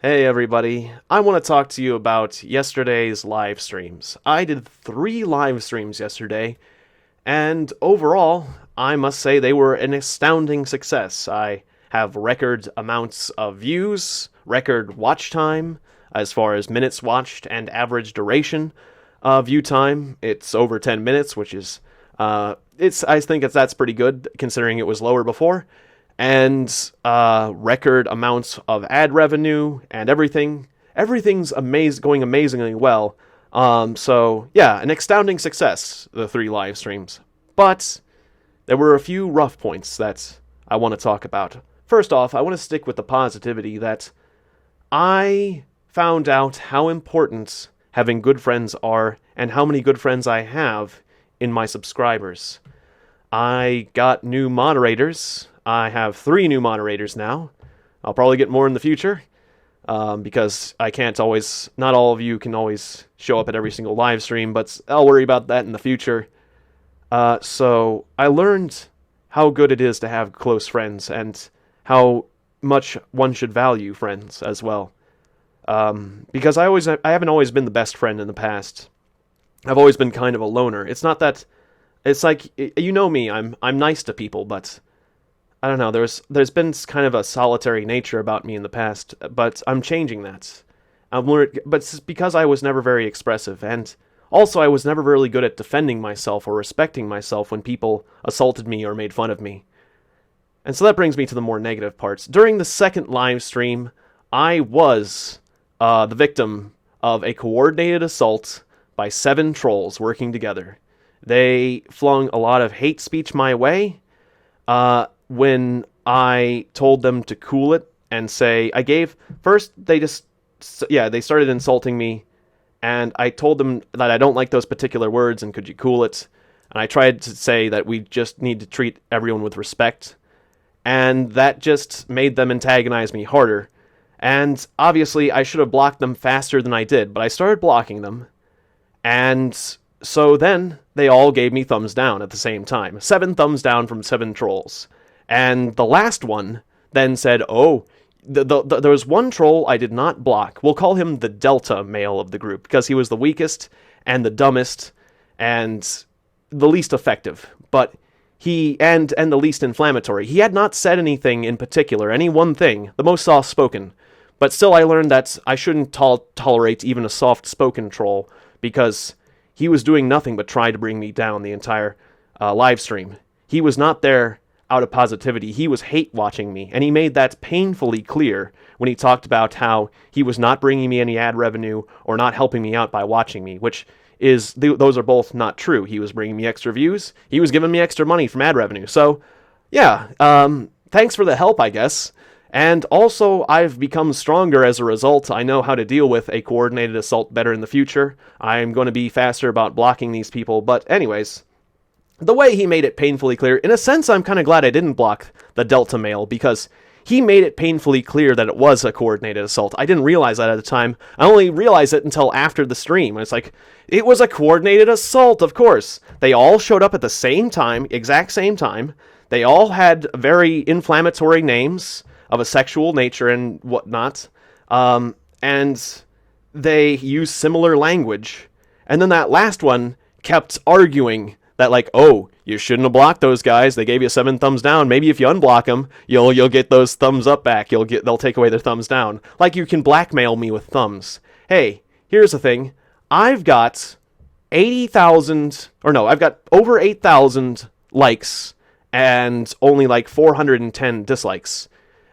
Hey everybody, I want to talk to you about yesterday's live streams. I did 3 live streams yesterday, and overall, I must say they were an astounding success. I have record amounts of views, record watch time, as far as minutes watched and average duration of view time. It's over 10 minutes, which is, I think that's pretty good considering it was lower before, and record amounts of ad revenue and everything. Everything's going amazingly well. So yeah, an astounding success, the 3 live streams. But there were a few rough points that I want to talk about. First off, I want to stick with the positivity that I found out how important having good friends are and how many good friends I have in my subscribers. I got new moderators. I have 3 new moderators now. I'll probably get more in the future because I can't always, not all of you can always show up at every single live stream, but I'll worry about that in the future. So I learned how good it is to have close friends and how much one should value friends as well. Because I haven't always been the best friend in the past. I've always been kind of a loner. It's not that, it's like, you know me, I'm nice to people, but I don't know, there's been kind of a solitary nature about me in the past, but I'm changing that. But it's because I was never very expressive, and also I was never really good at defending myself or respecting myself when people assaulted me or made fun of me. And so that brings me to the more negative parts. During the second live stream, I was the victim of a coordinated assault by 7 trolls working together. They flung a lot of hate speech my way. When I told them to cool it and say, they started insulting me, and I told them that I don't like those particular words and could you cool it? And I tried to say that we just need to treat everyone with respect, and that just made them antagonize me harder. And obviously I should have blocked them faster than I did, but I started blocking them, and so then they all gave me thumbs down at the same time. 7 thumbs down from 7 trolls. And the last one then said, oh, there was one troll I did not block. We'll call him the Delta male of the group, because he was the weakest and the dumbest and the least effective. But and the least inflammatory. He had not said anything in particular, any one thing, the most soft-spoken. But still I learned that I shouldn't tolerate even a soft-spoken troll, because he was doing nothing but try to bring me down the entire live stream. He was not there out of positivity. He was hate-watching me, and he made that painfully clear when he talked about how he was not bringing me any ad revenue or not helping me out by watching me, which is, those are both not true. He was bringing me extra views. He was giving me extra money from ad revenue. So, yeah, thanks for the help, I guess. And also, I've become stronger as a result. I know how to deal with a coordinated assault better in the future. I'm going to be faster about blocking these people. But anyways, the way he made it painfully clear, in a sense, I'm kind of glad I didn't block the Delta male, because he made it painfully clear that it was a coordinated assault. I didn't realize that at the time. I only realized it until after the stream. It's like, it was a coordinated assault, of course. They all showed up at the same time, exact same time. They all had very inflammatory names of a sexual nature and whatnot. And they used similar language. And then that last one kept arguing that, like, oh, you shouldn't have blocked those guys. They gave you 7 thumbs down. Maybe if you unblock them, you'll get those thumbs up back. They'll take away their thumbs down. Like you can blackmail me with thumbs. Hey, here's the thing. I've got I've got over 8,000 likes and only like 410 dislikes.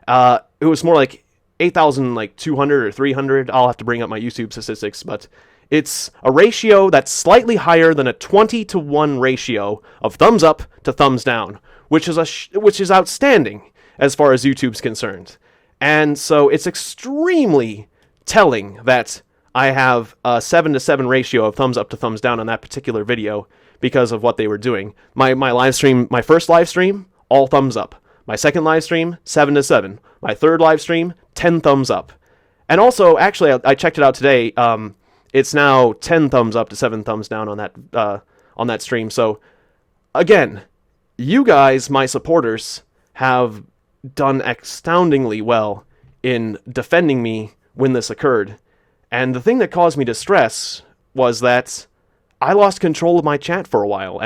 It was more like 8,200 or 300. I'll have to bring up my YouTube statistics, but it's a ratio that's slightly higher than a 20-to-1 ratio of thumbs up to thumbs down, which is outstanding as far as YouTube's concerned. And so it's extremely telling that I have a 7-to-7 ratio of thumbs up to thumbs down on that particular video because of what they were doing. My live stream, my first live stream, all thumbs up. My second live stream, 7-to-7. My third live stream, 10 thumbs up. And also, actually, I checked it out today. It's now 10 thumbs up to 7 thumbs down on that stream. So, again, you guys, my supporters, have done astoundingly well in defending me when this occurred. And the thing that caused me distress was that I lost control of my chat for a while,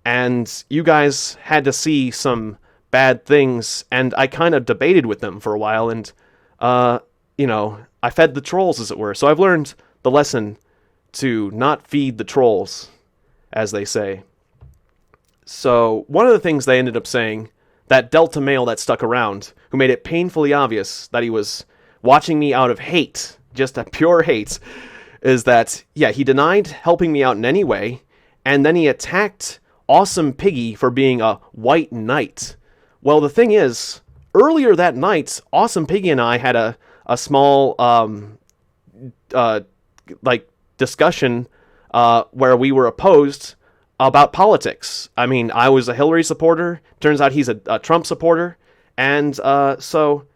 and you guys had to see some bad things, and I kind of debated with them for a while, and I fed the trolls, as it were. So I've learned the lesson to not feed the trolls, as they say. So one of the things they ended up saying, that Delta male that stuck around, who made it painfully obvious that he was watching me out of hate, just a pure hate, is that, yeah, he denied helping me out in any way, and then he attacked Awesome Piggy for being a white knight. Well, the thing is, earlier that night, Awesome Piggy and I had a small discussion where we were opposed about politics. I mean, I was a Hillary supporter. Turns out he's a Trump supporter. And so,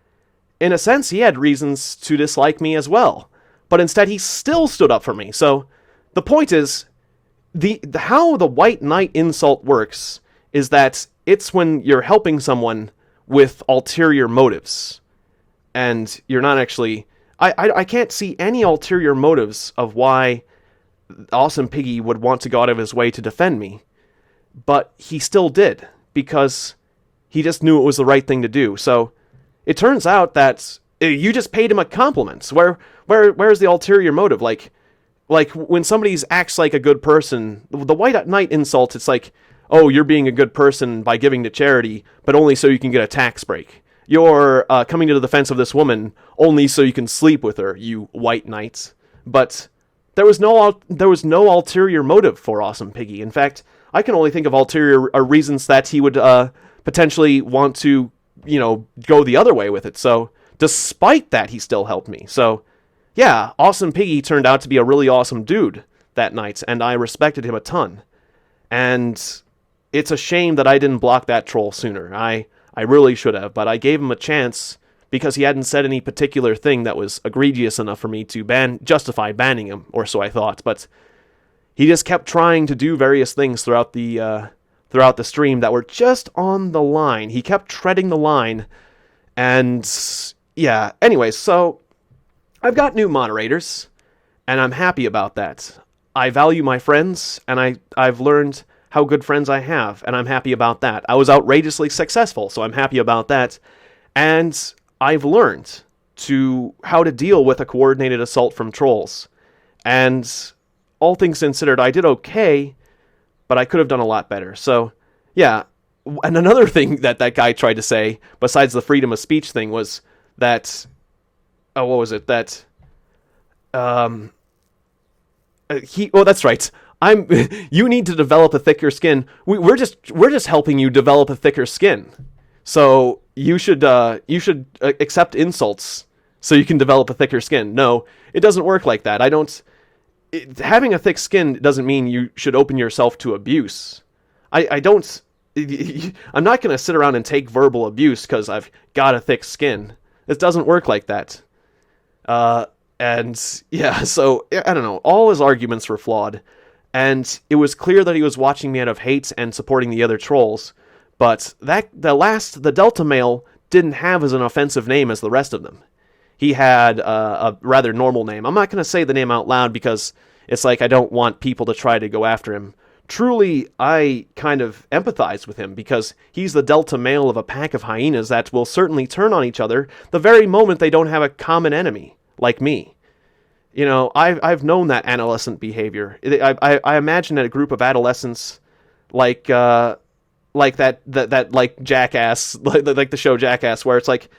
in a sense, he had reasons to dislike me as well. But instead, he still stood up for me. So, the point is, how the white knight insult works is that it's when you're helping someone with ulterior motives. And you're not actually... I can't see any ulterior motives of why Awesome Piggy would want to go out of his way to defend me. But he still did, because he just knew it was the right thing to do. So it turns out that you just paid him a compliment. Where's the ulterior motive? Like when somebody acts like a good person, the white knight insult, it's like, oh, you're being a good person by giving to charity, but only so you can get a tax break. You're coming to the defense of this woman only so you can sleep with her, you white knights. But there was no ulterior motive for Awesome Piggy. In fact, I can only think of ulterior reasons that he would potentially want to, go the other way with it. So, despite that, he still helped me. So, yeah, Awesome Piggy turned out to be a really awesome dude that night, and I respected him a ton. And it's a shame that I didn't block that troll sooner. I really should have, but I gave him a chance because he hadn't said any particular thing that was egregious enough for me to justify banning him, or so I thought. But he just kept trying to do various things throughout the stream that were just on the line. He kept treading the line, and yeah. Anyways, so I've got new moderators, and I'm happy about that. I value my friends, and I've learned how good friends I have, and I'm happy about that. I was outrageously successful, so I'm happy about that. And I've learned how to deal with a coordinated assault from trolls. And all things considered, I did okay, but I could have done a lot better. So, yeah. And another thing that guy tried to say, besides the freedom of speech thing, was that... Oh, what was it? That... Oh, that's right. You need to develop a thicker skin. We're just helping you develop a thicker skin. So you should accept insults so you can develop a thicker skin. No, it doesn't work like that. Having a thick skin doesn't mean you should open yourself to abuse. I'm not going to sit around and take verbal abuse because I've got a thick skin. It doesn't work like that. And yeah, so I don't know. All his arguments were flawed. And it was clear that he was watching me out of hate and supporting the other trolls. But the Delta male didn't have as an offensive name as the rest of them. He had a rather normal name. I'm not going to say the name out loud because it's like I don't want people to try to go after him. Truly, I kind of empathize with him because he's the Delta male of a pack of hyenas that will certainly turn on each other the very moment they don't have a common enemy, like me. I've known that adolescent behavior. I imagine a group of adolescents like that Jackass, like the show Jackass, where it's like,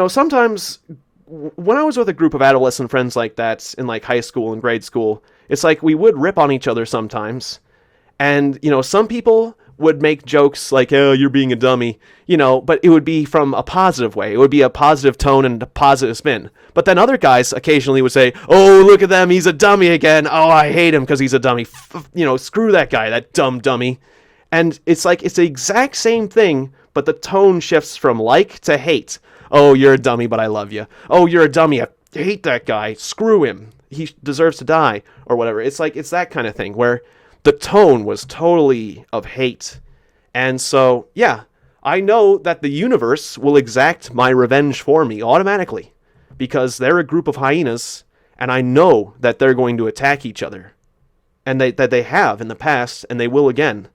sometimes when I was with a group of adolescent friends like that in like high school and grade school, it's like we would rip on each other sometimes. And, some people would make jokes like, oh, you're being a dummy, but it would be from a positive way. It would be a positive tone and a positive spin. But then other guys occasionally would say, oh, look at them, he's a dummy again. Oh, I hate him because he's a dummy. Screw that guy, that dumb dummy. And it's like, it's the exact same thing, but the tone shifts from like to hate. Oh, you're a dummy, but I love you. Oh, you're a dummy. I hate that guy. Screw him. He deserves to die, or whatever. It's like, it's that kind of thing where the tone was totally of hate. And so, yeah, I know that the universe will exact my revenge for me automatically. because they're a group of hyenas, and I know that they're going to attack each other. And that they have in the past, and they will again.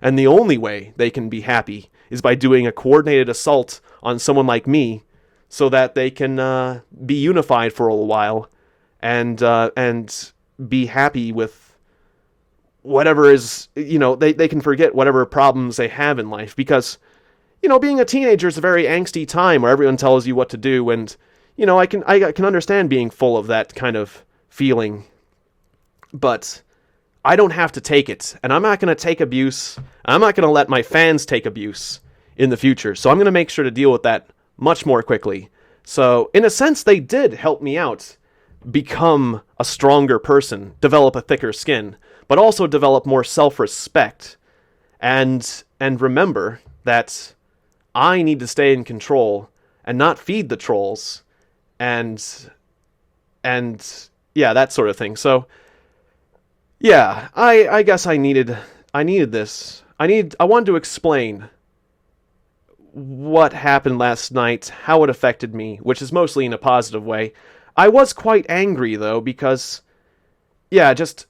And the only way they can be happy is by doing a coordinated assault on someone like me, so that they can be unified for a while, and be happy with whatever is, they can forget whatever problems they have in life. Because, being a teenager is a very angsty time where everyone tells you what to do, and, I can understand being full of that kind of feeling. But I don't have to take it, and I'm not going to take abuse. I'm not going to let my fans take abuse in the future, so I'm going to make sure to deal with that much more quickly. So, in a sense, they did help me out become a stronger person, develop a thicker skin, but also develop more self-respect, and remember that I need to stay in control and not feed the trolls, and yeah, that sort of thing. So, yeah, I guess I needed this. I wanted to explain what happened last night, how it affected me, which is mostly in a positive way. I was quite angry, though, because, yeah, just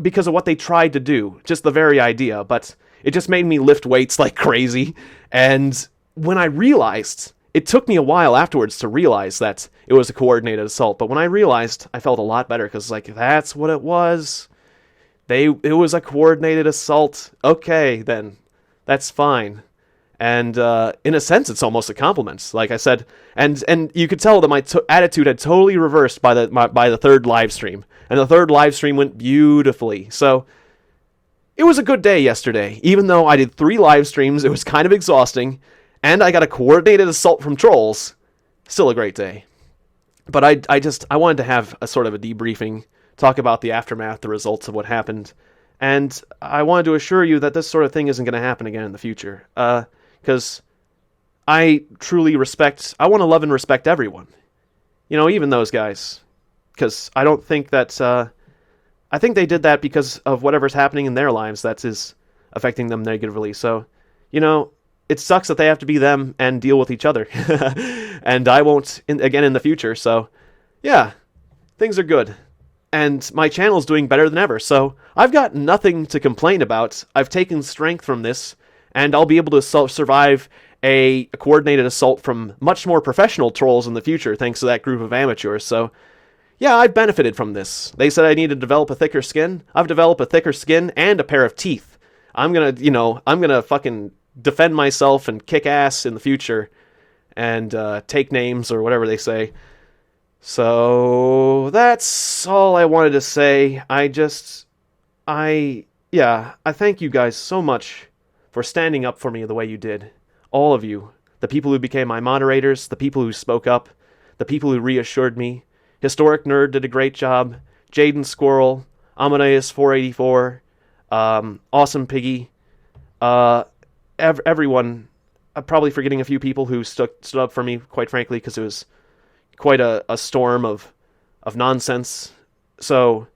because of what they tried to do, just the very idea, but it just made me lift weights like crazy. And when I realized, it took me a while afterwards to realize that it was a coordinated assault, but when I realized, I felt a lot better, because, that's what it was. It was a coordinated assault. Okay, then. That's fine. And in a sense, it's almost a compliment, like I said. And you could tell that my attitude had totally reversed by the third live stream. And the third live stream went beautifully. So it was a good day yesterday. Even though I did 3 live streams, it was kind of exhausting. And I got a coordinated assault from trolls. Still a great day. But I wanted to have a sort of a debriefing, talk about the aftermath, the results of what happened. And I wanted to assure you that this sort of thing isn't going to happen again in the future. Because I truly I want to love and respect everyone. Even those guys. Because I don't think that, I think they did that because of whatever's happening in their lives that is affecting them negatively. So, it sucks that they have to be them and deal with each other. And I won't again in the future. So, yeah, things are good. And my channel's doing better than ever. So, I've got nothing to complain about. I've taken strength from this. And I'll be able to survive a coordinated assault from much more professional trolls in the future, thanks to that group of amateurs. So, yeah, I've benefited from this. They said I need to develop a thicker skin. I've developed a thicker skin and a pair of teeth. I'm gonna fucking defend myself and kick ass in the future, and take names or whatever they say. So that's all I wanted to say. I thank you guys so much for standing up for me the way you did. All of you. The people who became my moderators, the people who spoke up, the people who reassured me. Historic Nerd did a great job. Jaden Squirrel, Amadeus 484, Awesome Piggy, everyone. I'm probably forgetting a few people who stood up for me, quite frankly, because it was quite a storm of nonsense. So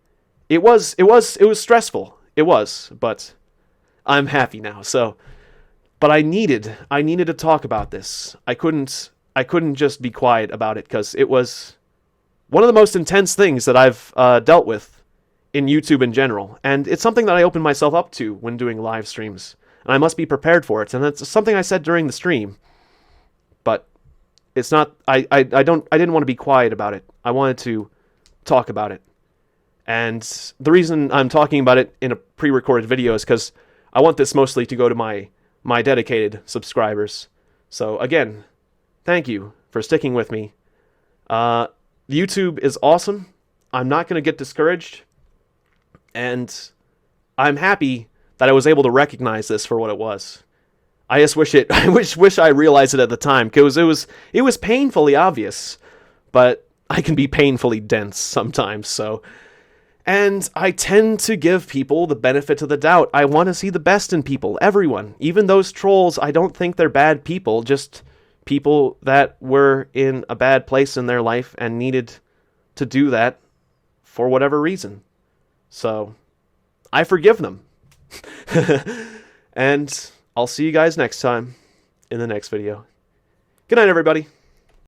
it was stressful. It was, but I'm happy now. So, but I needed to talk about this. I couldn't just be quiet about it, because it was one of the most intense things that I've dealt with in YouTube in general. And it's something that I open myself up to when doing live streams. And I must be prepared for it. And that's something I said during the stream. But it's not, I didn't want to be quiet about it. I wanted to talk about it. And the reason I'm talking about it in a pre-recorded video is because I want this mostly to go to my dedicated subscribers. So again, thank you for sticking with me. YouTube is awesome. I'm not going to get discouraged. And I'm happy that I was able to recognize this for what it was. I just wish I realized it at the time, because it was painfully obvious, but I can be painfully dense sometimes. So, and I tend to give people the benefit of the doubt. I want to see the best in people, everyone, even those trolls. I don't think they're bad people, just people that were in a bad place in their life and needed to do that for whatever reason. So, I forgive them. And I'll see you guys next time in the next video. Good night, everybody.